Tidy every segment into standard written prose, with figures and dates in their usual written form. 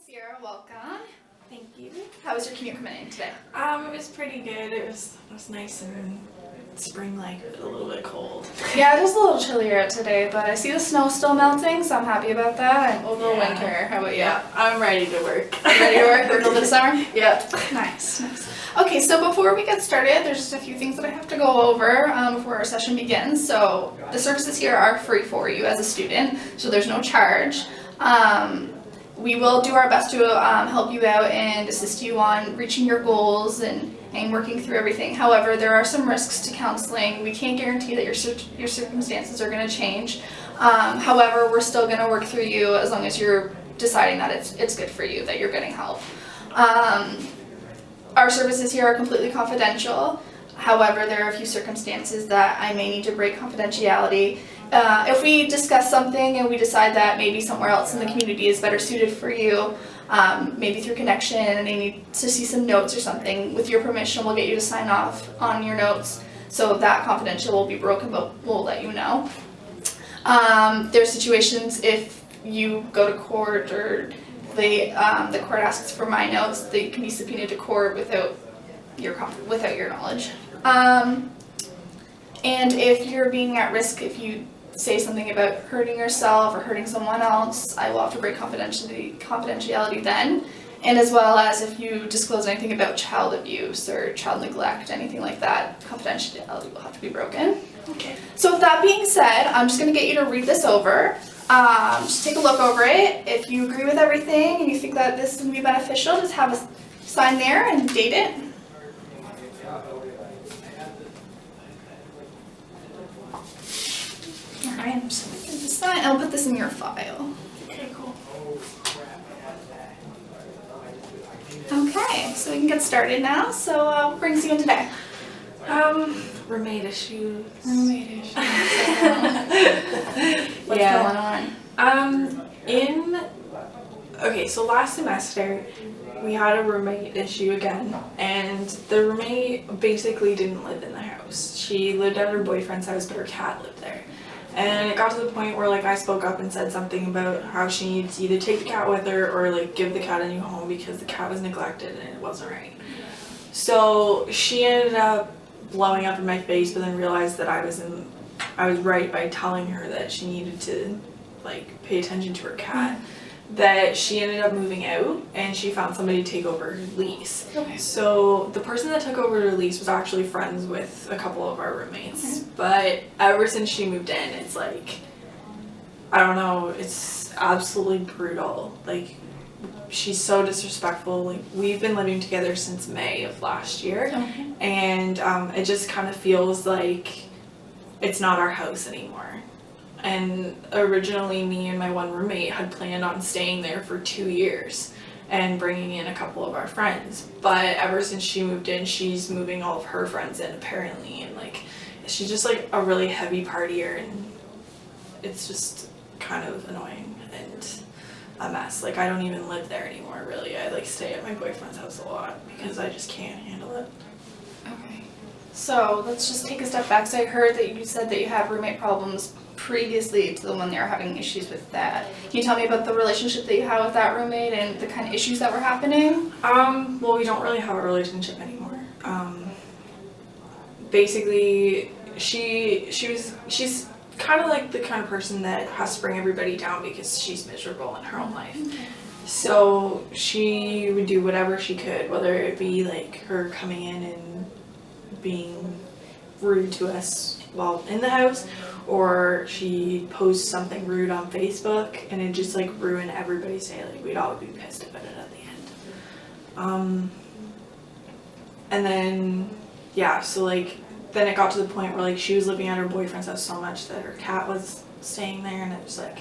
Sierra, welcome. Thank you. How was your commute coming in today? It was pretty good. It was nice and spring-like, but a little bit cold. Yeah, it is a little chillier out today, but I see the snow still melting, so I'm happy about that. I'm over winter. How about you? Yeah, I'm ready to work. Ready to work? Work over the summer? Yep. Nice. Okay, so before we get started, there's just a few things that I have to go over before our session begins. So the services here are free for you as a student, so there's no charge. We will do our best to help you out and assist you on reaching your goals and working through everything. However, there are some risks to counseling. We can't guarantee that your circumstances are going to change. However, we're still going to work through you as long as you're deciding that it's good for you, that you're getting help. Our services here are completely confidential. However, there are a few circumstances that I may need to break confidentiality. If we discuss something and we decide that maybe somewhere else in the community is better suited for you, maybe through connection and they need to see some notes or something, with your permission we'll get you to sign off on your notes. So that confidential will be broken, but we'll let you know. There's situations if you go to court or the court asks for my notes, they can be subpoenaed to court without your knowledge. And if you're being at risk, if you say something about hurting yourself or hurting someone else, I will have to break confidentiality then. And as well as if you disclose anything about child abuse or child neglect, anything like that, confidentiality will have to be broken. Okay. So with that being said, I'm just going to get you to read this over. Just take a look over it. If you agree with everything and you think that this would be beneficial, just have a sign there and date it. Alright, I'm just going to get this sign. I'll put this in your file. Okay, cool. Okay, so we can get started now. So what brings you in today? Roommate issues. Roommate issues. What's Yeah. going on? Okay, so last semester we had a roommate issue again, and the roommate basically didn't live in the house. She lived at her boyfriend's house, but her cat lived there. And it got to the point where I spoke up and said something about how she needed to either take the cat with her or give the cat a new home because the cat was neglected and it wasn't right. So she ended up blowing up in my face, but then realized that I was right by telling her that she needed to pay attention to her cat. That she ended up moving out and she found somebody to take over her lease. Okay. So the person that took over her lease was actually friends with a couple of our roommates. But ever since she moved in, it's I don't know, it's absolutely brutal. She's so disrespectful. We've been living together since May of last year. Okay. And it just kind of feels like it's not our house anymore. And originally me and my one roommate had planned on staying there for 2 years and bringing in a couple of our friends. But ever since she moved in, she's moving all of her friends in apparently. And she's just a really heavy partier, and it's just kind of annoying and a mess. I don't even live there anymore really. I stay at my boyfriend's house a lot because I just can't handle it. Okay. So let's just take a step back. So I heard that you said that you have roommate problems previously to the one they were having issues with that. Can you tell me about the relationship that you had with that roommate and the kind of issues that were happening? Well, we don't really have a relationship anymore. Basically, she's kind of the kind of person that has to bring everybody down because she's miserable in her own life. Okay. So she would do whatever she could, whether it be her coming in and being rude to us while in the house, or she'd post something rude on Facebook and it just ruin everybody's day. We'd all be pissed about it at the end. And then so then it got to the point where she was living at her boyfriend's house so much that her cat was staying there, and it was the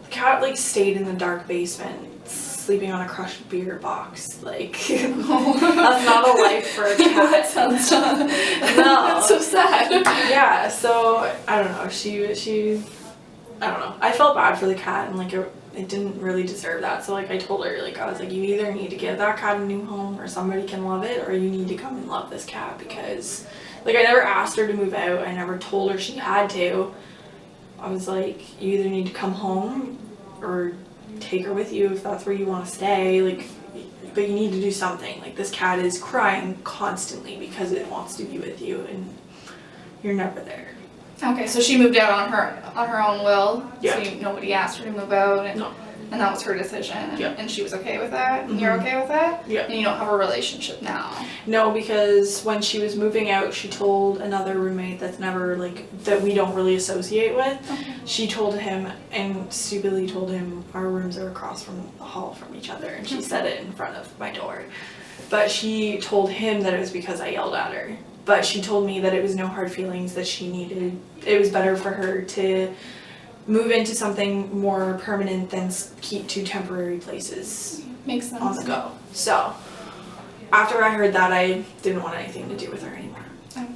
cat stayed in the dark basement sleeping on a crushed beer box. That's not a life for a cat. That sounds no. That's so sad. Yeah, so I don't know. She I don't know. I felt bad for the cat, and it didn't really deserve that. So I told her I was you either need to give that cat a new home or somebody can love it, or you need to come and love this cat, because I never asked her to move out. I never told her she had to. I was you either need to come home or take her with you if that's where you want to stay, like, but you need to do something. Like, this cat is crying constantly because it wants to be with you and you're never there. Okay, so she moved out on her own will. Yeah. So nobody asked her to move out, and, No. and that was her decision. And, Yeah. and she was okay with that. And Mhm. you're okay with that. Yeah. And you don't have a relationship now. No, because when she was moving out, she told another roommate that's never, like, that we don't really associate with. Okay. She told him, and stupidly told him, our rooms are across from the hall from each other, and she said it in front of my door. But she told him that it was because I yelled at her. But she told me that it was no hard feelings, that she needed, it was better for her to move into something more permanent than keep two temporary places Makes sense. on the go. So, after I heard that, I didn't want anything to do with her anymore. Okay.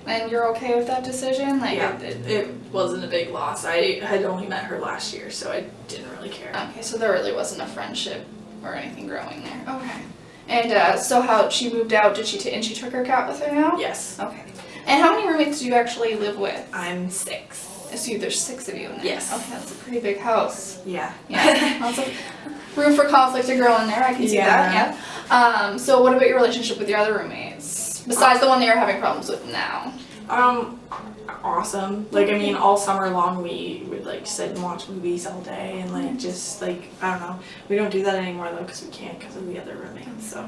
And you're okay with that decision? Like, Yeah, it wasn't a big loss. I had only met her last year, so I didn't really care. Okay, so there really wasn't a friendship or anything growing there. Okay. And so how she moved out? Did she and she took her cat with her now? Yes, Okay. And how many roommates do you actually live with? I'm 6. So there's 6 of you in there. Yes. Okay, that's a pretty big house. Yeah. Yeah. Lots of room for conflict to grow in there. I can see that. Yeah. So what about your relationship with your other roommates besides the one that you're having problems with now? Awesome. Like, I mean, all summer long we would, like, sit and watch movies all day and, like, just, like, I don't know. We don't do that anymore, though, because we can't because of the other roommates, so.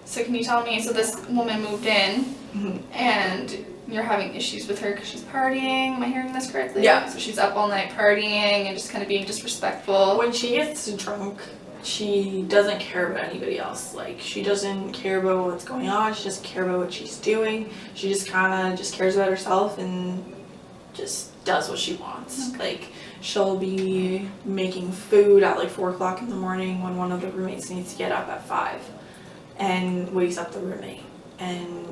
So can you tell me? So this woman moved in, Mhm. and you're having issues with her because she's partying. Am I hearing this correctly? Yeah. So she's up all night partying and just kind of being disrespectful. When she gets drunk, she doesn't care about anybody else. Like, she doesn't care about what's going on. She doesn't care about what she's doing. She just kind of just cares about herself and just does what she wants. Okay. Like, she'll be making food at like 4 o'clock in the morning when one of the roommates needs to get up at 5 and wakes up the roommate. And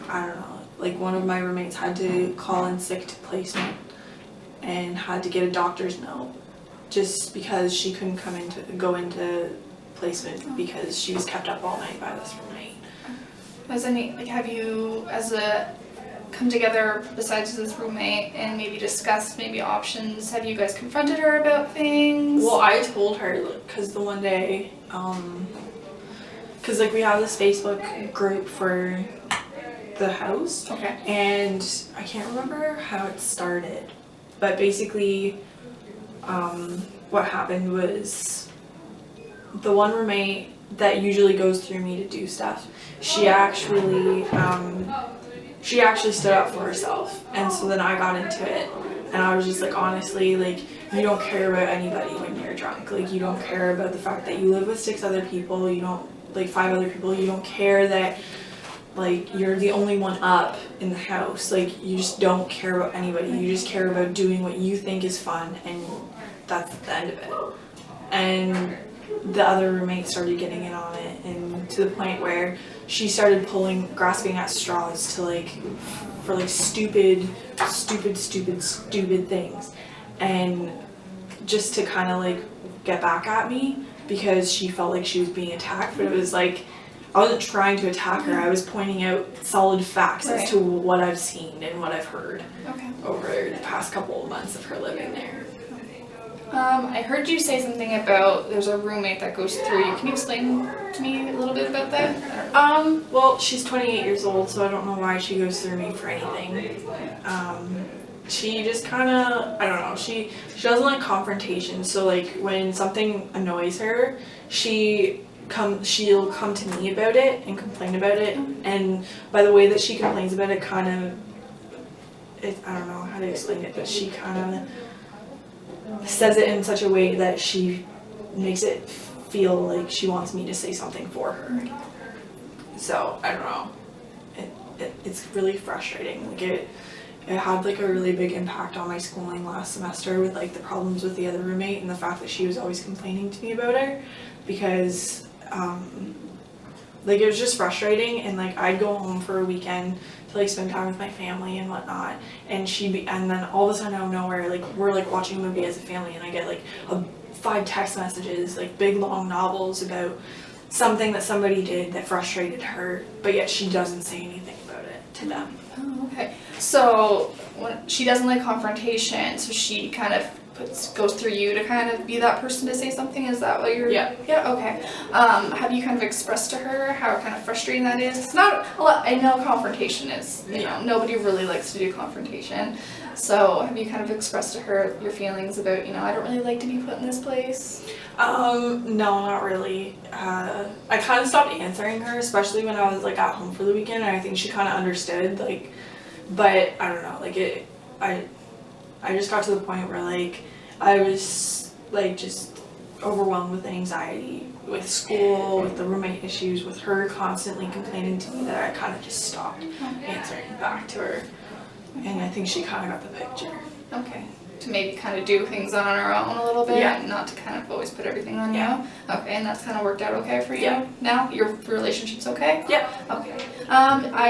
I don't know, like, one of my roommates had to call in sick to placement and had to get a doctor's note just because she couldn't go into placement because she was kept up all night by this roommate. Have you as a come together besides this roommate and maybe discussed maybe options? Have you guys confronted her about things? Well, I told her, because the one day, because, like, we have this Facebook group for the house, Okay. and I can't remember how it started, but basically, what happened was the one roommate that usually goes through me to do stuff, she actually stood up for herself, and so then I got into it, and I was just like, honestly, like, you don't care about anybody when you're drunk. Like, you don't care about the fact that you live with 6 other people, you don't, like, 5 other people, you don't care that, like, you're the only one up in the house. Like, you just don't care about anybody. You just care about doing what you think is fun, and that's the end of it. And the other roommate started getting in on it, and to the point where she started grasping at straws to, like, for, like, stupid things. And just to kind of, like, get back at me because she felt like she was being attacked, but it was like, I wasn't trying to attack her. I was pointing out solid facts Right. as to what I've seen and what I've heard Okay. over the past couple of months of her living there. I heard you say something about there's a roommate that goes through you. Can you explain to me a little bit about that? Well, she's 28 years old, so I don't know why she goes through me for anything. She just kind of, I don't know, she doesn't like confrontation, so, like, when something annoys her, she'll come to me about it and complain about it, and by the way that she complains about it, I don't know how to explain it, but she kind of says it in such a way that she makes it feel like she wants me to say something for her. So, I don't know. It's really frustrating. Like, it had, like, a really big impact on my schooling last semester with, like, the problems with the other roommate and the fact that she was always complaining to me about her because, like, it was just frustrating, and, like, I'd go home for a weekend to, like, spend time with my family and whatnot, and and then all of a sudden out of nowhere, like, we're, like, watching a movie as a family, and I get, like, 5 text messages, like, big long novels about something that somebody did that frustrated her, but yet she doesn't say anything about it to them. Oh, okay. So when she doesn't like confrontation, so she kind of goes through you to kind of be that person to say something? Is that what you're? Yeah. Yeah. Okay. Have you kind of expressed to her how kind of frustrating that is? It's not a lot. I know confrontation is. You know, nobody really likes to do confrontation. So have you kind of expressed to her your feelings about, I don't really like to be put in this place? No, not really. I kind of stopped answering her, especially when I was like at home for the weekend, and I think she kind of understood, like, but I don't know, like I just got to the point where like I was like just overwhelmed with anxiety with school, with the roommate issues, with her constantly complaining to me, that I kind of just stopped answering back to her. And I think she kind of got the picture. Okay. To maybe kind of do things on our own a little bit, Yeah. and not to kind of always put everything on Yeah. you. Okay, and that's kind of worked out okay for you Yeah. now? Your relationship's okay? Yeah. Okay.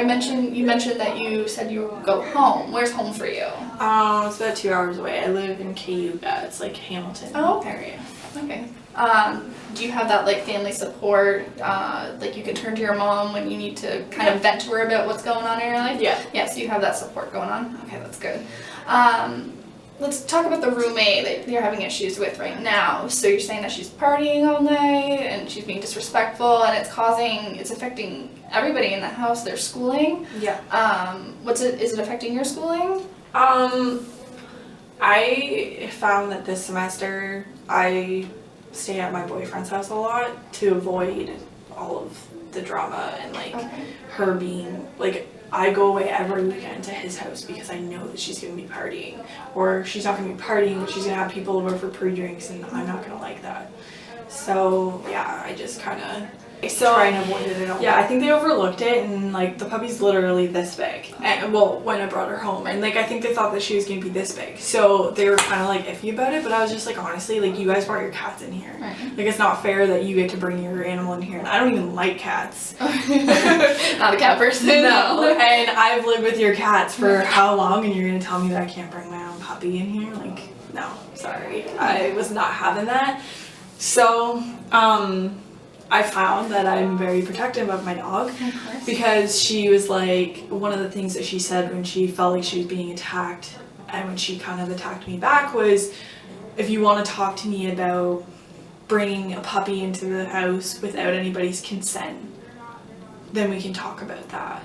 You mentioned that you said you go home. Where's home for you? It's about 2 hours away. I live in Cayuga. It's like Hamilton area. Okay. Do you have that like family support? Like you can turn to your mom when you need to kind of vent to her about what's going on in your life? Yeah. Yeah, so you have that support going on? Okay, that's good. Let's talk about the roommate that you're having issues with right now. So you're saying that she's partying all night and she's being disrespectful, and it's affecting everybody in the house, their schooling. Yeah. Is it affecting your schooling? I found that this semester I stay at my boyfriend's house a lot to avoid all of the drama and like her being like, I go away every weekend to his house because I know that she's going to be partying, or she's not going to be partying but she's going to have people over for pre-drinks, and I'm not going to like that. So yeah, I just kind of try and avoid it at all. Yeah, I think they overlooked it, and like the puppy's literally this big. And well, when I brought her home, and like I think they thought that she was gonna be this big, so they were kind of like iffy about it. But I was just like, honestly, like you guys brought your cats in here. Right. Like it's not fair that you get to bring your animal in here, and I don't even like cats. Not a cat person. No, and I've lived with your cats for how long, and you're gonna tell me that I can't bring my own puppy in here? Like, no, sorry, I was not having that. So, I found that I'm very protective of my dog, because she was like, one of the things that she said when she felt like she was being attacked, and when she kind of attacked me back, was, if you want to talk to me about bringing a puppy into the house without anybody's consent, then we can talk about that.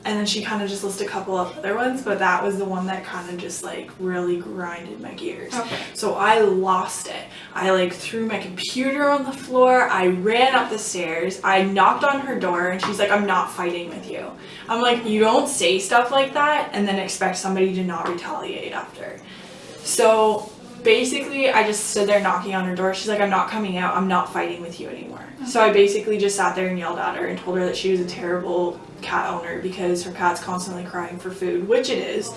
And then she kind of just listed a couple of other ones, but that was the one that kind of just like really grinded my gears. Okay. So I lost it. I like threw my computer on the floor. I ran up the stairs. I knocked on her door, and she's like, I'm not fighting with you. I'm like, you don't say stuff like that and then expect somebody to not retaliate after. So basically I just stood there knocking on her door. She's like, I'm not coming out. I'm not fighting with you anymore. So I basically just sat there and yelled at her and told her that she was a terrible cat owner because her cat's constantly crying for food, which it is.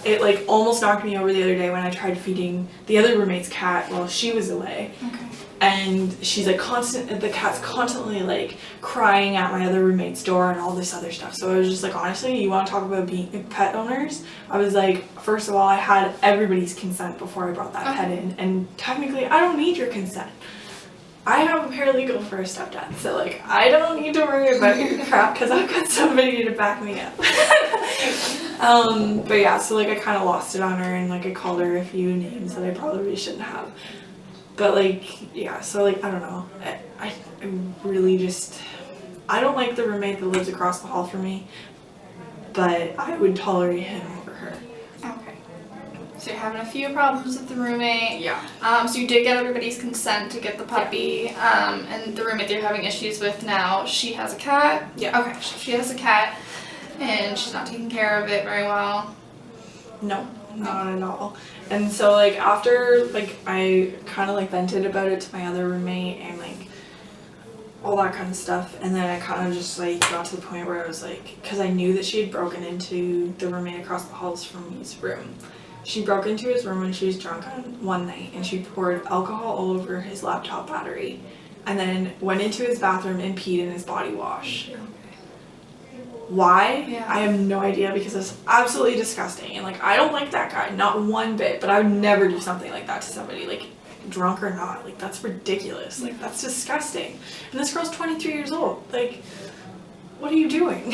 It like almost knocked me over the other day when I tried feeding the other roommate's cat while she was away. Okay. And she's like the cat's constantly like crying at my other roommate's door and all this other stuff. So I was just like, honestly, you want to talk about being pet owners? I was like, first of all, I had everybody's consent before I brought that pet in, and technically I don't need your consent. I have a paralegal for a stepdad, so like I don't need to worry about your crap because I've got somebody to back me up. But yeah, so like I kind of lost it on her, and like I called her a few names that I probably shouldn't have. But like, yeah, so like I don't know. I really just, I don't like the roommate that lives across the hall from me, but I would tolerate him over her. Okay. So you're having a few problems with the roommate. Yeah. So you did get everybody's consent to get the puppy. And the roommate that you're having issues with now, she has a cat. Yeah. Okay. So she has a cat, and she's not taking care of it very well. No, not at all. And so like after like I kind of like vented about it to my other roommate and like all that kind of stuff, and then I kind of just like got to the point where I was like, because I knew that she had broken into the roommate across the halls from me's room. She broke into his room when she was drunk on one night, and she poured alcohol all over his laptop battery, and then went into his bathroom and peed in his body wash. Why? Yeah. I have no idea, because it's absolutely disgusting, and like I don't like that guy, not one bit, but I would never do something like that to somebody, like drunk or not. Like that's ridiculous. Like that's disgusting. And this girl's 23 years old. Like, what are you doing?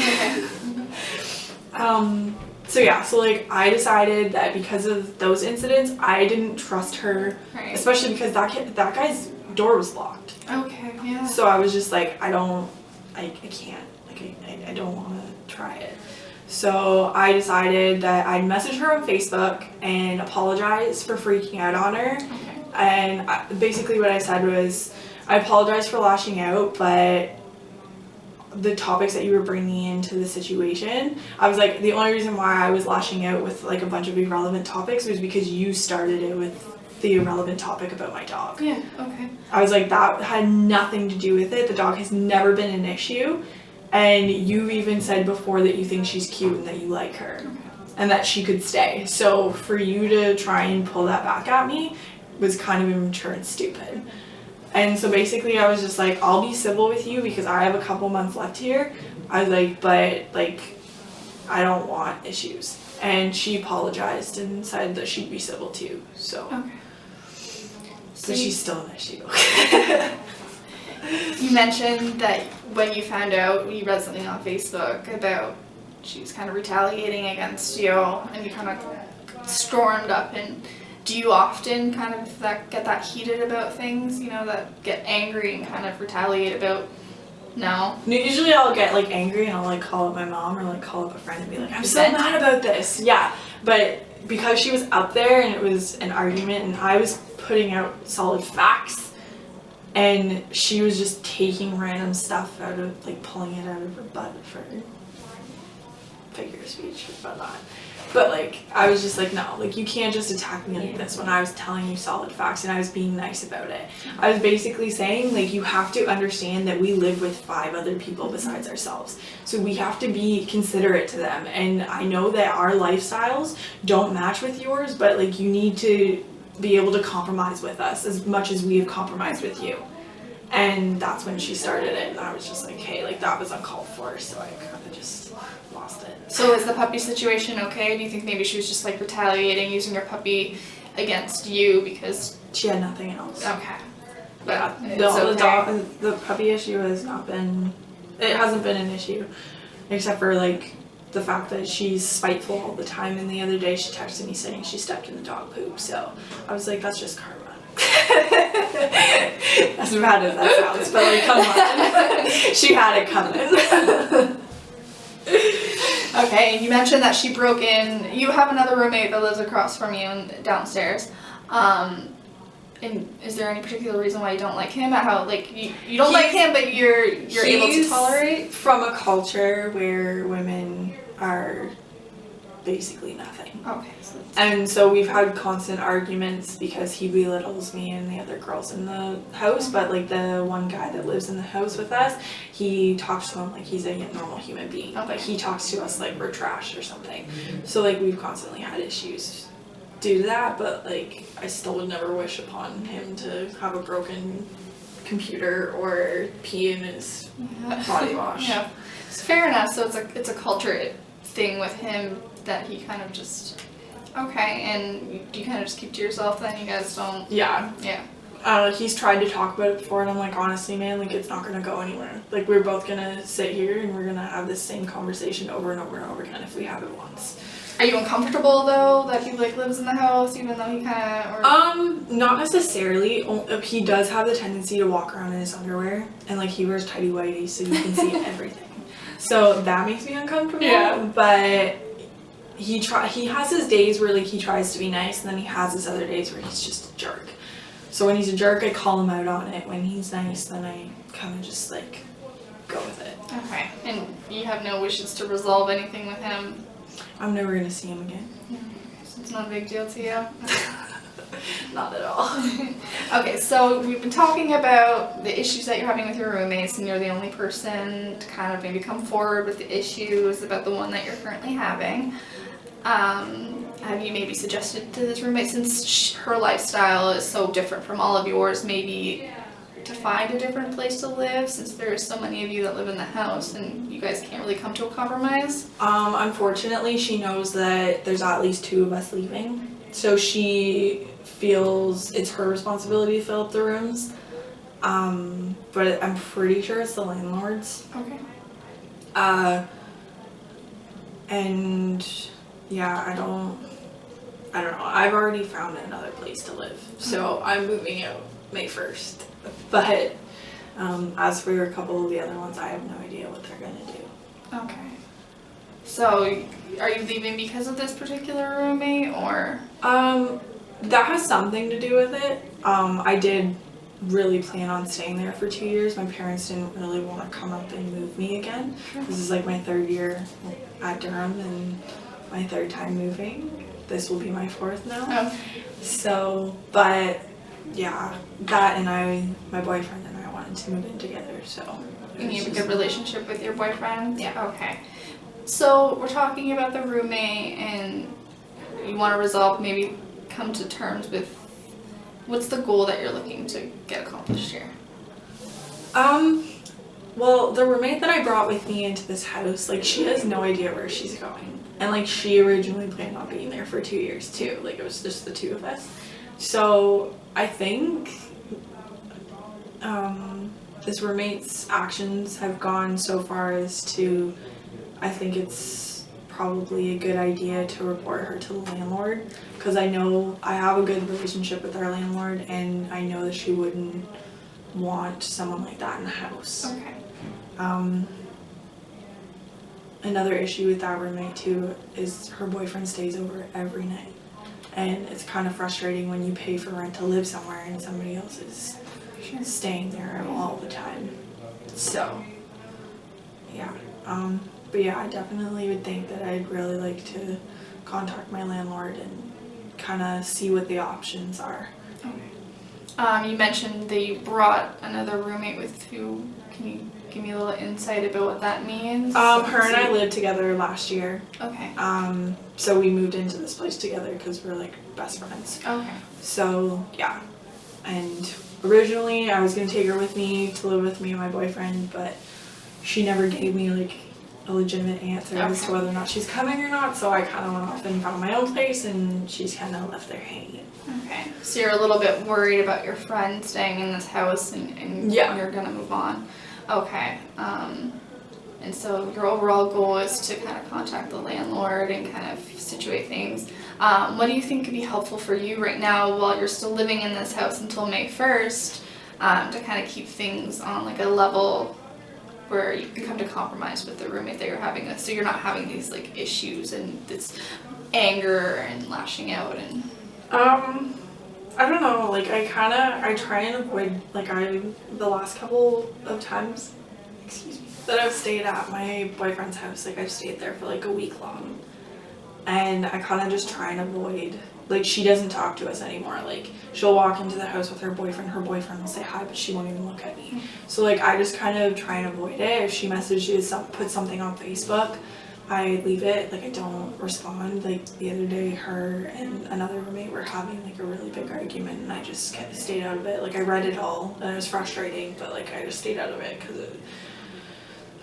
So yeah, so like I decided that because of those incidents, I didn't trust her, Right. especially because that guy's door was locked. Okay, yeah. So I was just like, I can't, like I don't want to try it. So I decided that I'd message her on Facebook and apologize for freaking out on her. Okay. And basically what I said was, I apologize for lashing out, but the topics that you were bringing into the situation, I was like, the only reason why I was lashing out with like a bunch of irrelevant topics was because you started it with the irrelevant topic about my dog. Yeah, okay. I was like, that had nothing to do with it. The dog has never been an issue. And you've even said before that you think she's cute and that you like her and that she could stay. So for you to try and pull that back at me was kind of immature and stupid. And so basically I was just like, I'll be civil with you because I have a couple months left here. I was like, but like, I don't want issues. And she apologized and said that she'd be civil too. So, Okay. so she's still an issue. You mentioned that when you found out, you read something on Facebook about she was kind of retaliating against you, and you kind of stormed up. And do you often kind of get that heated about things, you know, that get angry and kind of retaliate about? No? Usually I'll get like angry and I'll like call up my mom or like call up a friend and be like, I'm so Vent? mad about this. Yeah, but because she was up there and it was an argument and I was putting out solid facts, and she was just taking random stuff out of, like, pulling it out of her butt for figure of speech or whatnot. But, like, I was just like, no, like, you can't just attack me like this when I was telling you solid facts and I was being nice about it. I was basically saying, like, you have to understand that we live with 5 other people besides ourselves. So we have to be considerate to them. And I know that our lifestyles don't match with yours, but, like, you need to be able to compromise with us as much as we have compromised with you. And that's when she started it, and I was just like, hey, like, that was uncalled for, so I kind of just lost it. So is the puppy situation okay? Do you think maybe she was just like retaliating, using her puppy against you because... She had nothing else. Okay. Yeah, But it's okay. the puppy issue has not been, it hasn't been an issue, except for, like, the fact that she's spiteful all the time, and the other day she texted me saying she stepped in the dog poop, so I was like, that's just karma. As bad as that sounds, but like, come on. She had it coming. Okay, and you mentioned that she broke in. You have another roommate that lives across from you downstairs. And is there any particular reason why you don't like him? How, like, you don't like him, but you're able to He's tolerate? from a culture where women are basically nothing. Okay, so And so we've had constant arguments because he belittles me and the other girls in the house, but like the one guy that lives in the house with us, he talks to him like he's a normal human being, Okay. but he talks to us like we're trash or something. So like we've constantly had issues due to that, but like I still would never wish upon him to have a broken computer or pee in his body wash. Yeah, it's fair enough. So it's a culture thing with him that he kind of just okay, and you kind of just keep to yourself. Then you guys don't. Yeah. Yeah. He's tried to talk about it before, and I'm like, honestly, man, like it's not gonna go anywhere. Like we're both gonna sit here and we're gonna have this same conversation over and over and over again if we have it once. Are you uncomfortable though that he like lives in the house, even though he kind of? Not necessarily. He does have the tendency to walk around in his underwear, and like he wears tighty whities, so you can see everything. So that makes me uncomfortable. Yeah. But he has his days where like he tries to be nice, and then he has his other days where he's just a jerk. So when he's a jerk, I call him out on it. When he's nice, then I kind of just like go with it. Okay, and you have no wishes to resolve anything with him. I'm never gonna see him again. So it's not a big deal to you. Not at all. Okay, so we've been talking about the issues that you're having with your roommates, and you're the only person to kind of maybe come forward with the issues about the one that you're currently having. Have you maybe suggested to this roommate, since her lifestyle is so different from all of yours, maybe to find a different place to live, since there are so many of you that live in the house and you guys can't really come to a compromise? Unfortunately, she knows that there's at least 2 of us leaving, so she feels it's her responsibility to fill up the rooms. But I'm pretty sure it's the landlord's. Okay. And yeah, I don't know. I've already found another place to live, so I'm moving out May 1st. But as for a couple of the other ones, I have no idea what they're gonna do. Okay. So, are you leaving because of this particular roommate, or? That has something to do with it. I did really plan on staying there for 2 years. My parents didn't really want to come up and move me again. This is like my 3rd year at Durham and my 3rd time moving. This will be my 4th now. Okay. So, but yeah, that and my boyfriend and I wanted to move in together, so. And you have a good relationship with your boyfriend? Yeah. Okay. So, we're talking about the roommate, and you want to resolve, maybe come to terms with what's the goal that you're looking to get accomplished here? Well, the roommate that I brought with me into this house, like, she has no idea where she's going. And, like, she originally planned on being there for 2 years, too. Like, it was just the two of us. So, I think, this roommate's actions have gone so far as to, I think it's probably a good idea to report her to the landlord. Because I know I have a good relationship with our landlord, and I know that she wouldn't want someone like that in the house. Okay. Another issue with that roommate too is her boyfriend stays over every night, and it's kind of frustrating when you pay for rent to live somewhere and somebody else is staying there all the time. So yeah, but yeah, I definitely would think that I'd really like to contact my landlord and kind of see what the options are. Okay. You mentioned that you brought another roommate with you. Can you give me a little insight about what that means? Her and I lived together last year. Okay. So we moved into this place together because we're like best friends. Okay. So yeah, and originally I was gonna take her with me to live with me and my boyfriend, but she never gave me like a legitimate answer as to whether or not she's coming or not. So I kind of went off and found my own place, and she's kind of left there hanging. Okay. So you're a little bit worried about your friend staying in this house, and Yeah. you're gonna move on. Okay. And so your overall goal is to kind of contact the landlord and kind of situate things. What do you think could be helpful for you right now while you're still living in this house until May 1st, to kind of keep things on like a level where you can come to compromise with the roommate that you're having, so you're not having these like issues and this anger and lashing out and. I don't know, like I try and avoid, like the last couple of times, that I've stayed at my boyfriend's house, like I've stayed there for like a week long, and I kind of just try and avoid, like she doesn't talk to us anymore. Like she'll walk into the house with her boyfriend will say hi, but she won't even look at me. So like I just kind of try and avoid it. If she messages, puts something on Facebook, I leave it, like I don't respond. Like the other day, her and another roommate were having like a really big argument, and I just stayed out of it. Like I read it all, and it was frustrating, but like I just stayed out of it because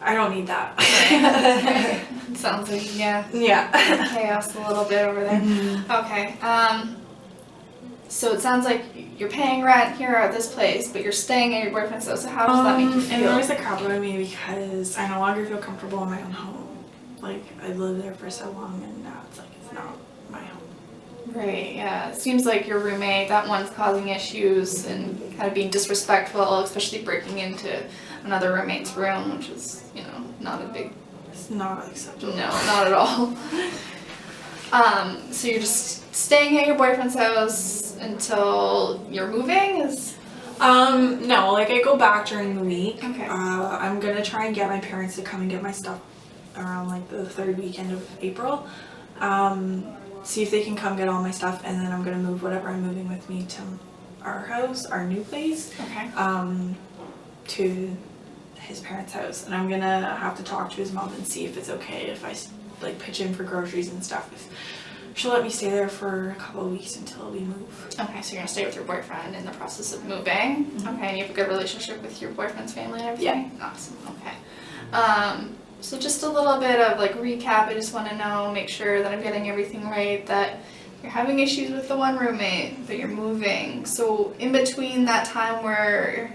I don't need that. Sounds like, yeah. Yeah. Chaos a little bit over there. Mm-hmm. Okay. So it sounds like you're paying rent here at this place, but you're staying at your boyfriend's house. So how does that make you feel? And there was a crap about me because I no longer feel comfortable in my own home. Like I lived there for so long, and now it's like it's not my home. Right, yeah. It seems like your roommate, that one's causing issues and kind of being disrespectful, especially breaking into another roommate's room, which is, not a big... It's not acceptable. No, not at all. So you're just staying at your boyfriend's house until you're moving? No, like I go back during the week. Okay. I'm gonna try and get my parents to come and get my stuff around like the 3rd weekend of April. See if they can come get all my stuff, and then I'm gonna move whatever I'm moving with me to our house, our new place, Okay. to his parents' house, and I'm gonna have to talk to his mom and see if it's okay if I like pitch in for groceries and stuff. If she'll let me stay there for a couple of weeks until we move. Okay, so you're gonna stay with your boyfriend in the process of moving. Mm-hmm. Okay, and you have a good relationship with your boyfriend's family and everything? Yeah. Awesome, okay. So just a little bit of like recap, I just wanna know, make sure that I'm getting everything right, that you're having issues with the one roommate, but you're moving. So in between that time where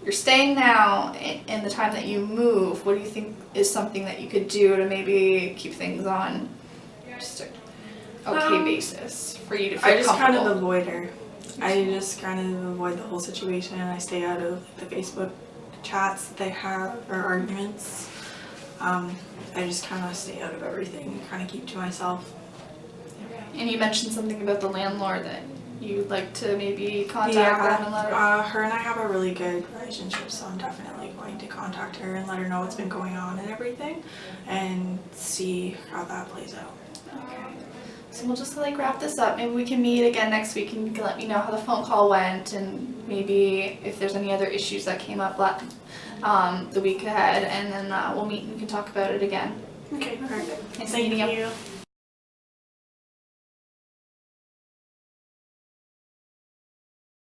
you're staying now and the time that you move, what do you think is something that you could do to maybe keep things on just okay basis for you to feel I just kind comfortable? of avoid her. I just kind of avoid the whole situation. I stay out of the Facebook chats that they have or arguments. I just kind of stay out of everything, kind of keep to myself. And you mentioned something about the landlord that you'd like to maybe contact them and let her. Her and I have a really good relationship, so I'm definitely going to contact her and let her know what's been going on and everything, and see how that plays out. Okay. So we'll just like wrap this up. Maybe we can meet again next week and you can let me know how the phone call went and maybe if there's any other issues that came up the week ahead, and then we'll meet and we can talk about it again. Okay, perfect. Nice Thank meeting you. you.